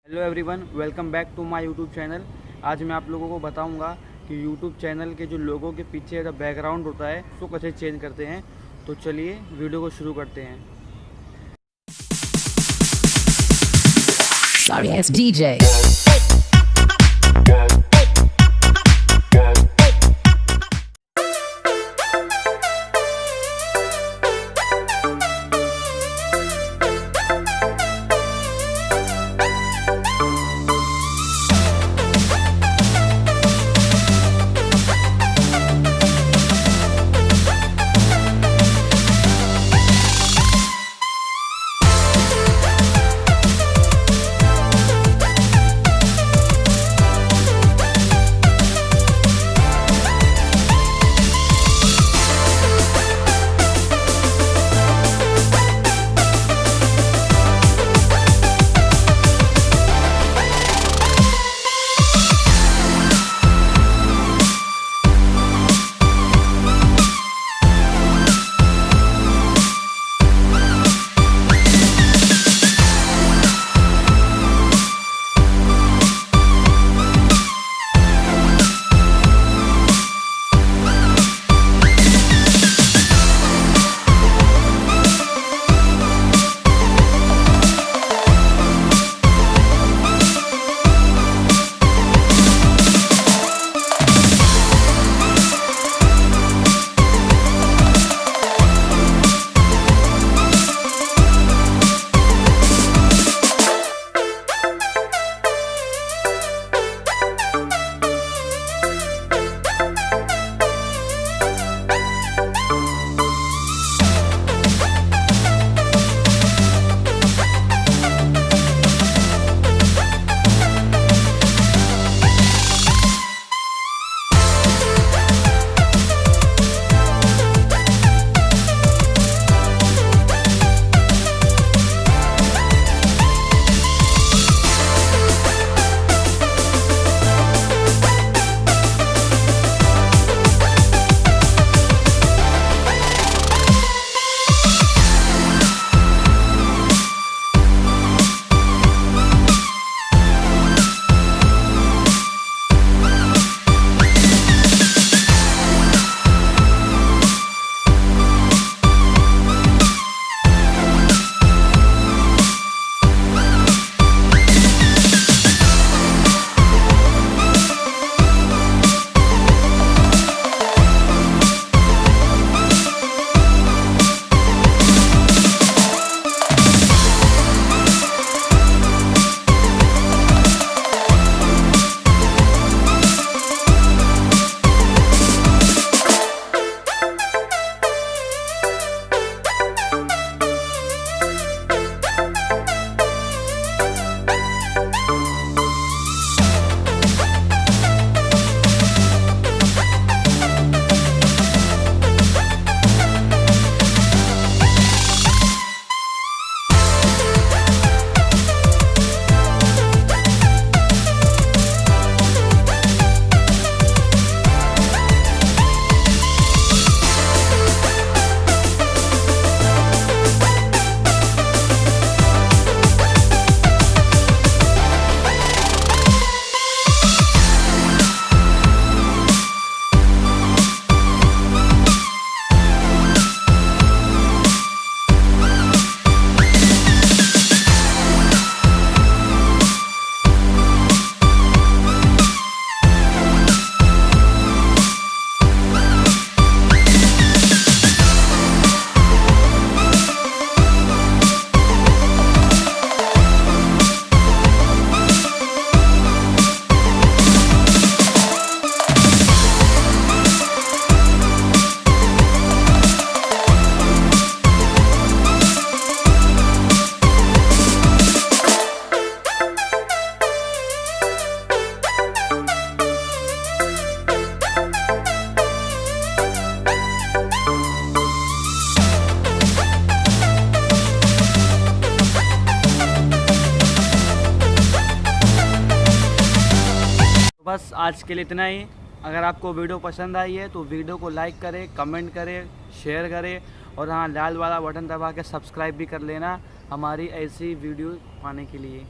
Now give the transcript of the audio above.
Hello everyone, welcome back to my YouTube channel. आज मैं आप लोगों को बताऊंगा कि यूट्यूब चैनल के जो लोगों के पीछे का बैकग्राउंड होता है उसको कैसे चेंज करते हैं। तो चलिए वीडियो को शुरू करते हैं। Sorry ass DJ. बस आज के लिए इतना ही। अगर आपको वीडियो पसंद आई है तो वीडियो को लाइक करें, कमेंट करें, शेयर करें और हाँ, लाल वाला बटन दबा के सब्सक्राइब भी कर लेना हमारी ऐसी वीडियो पाने के लिए।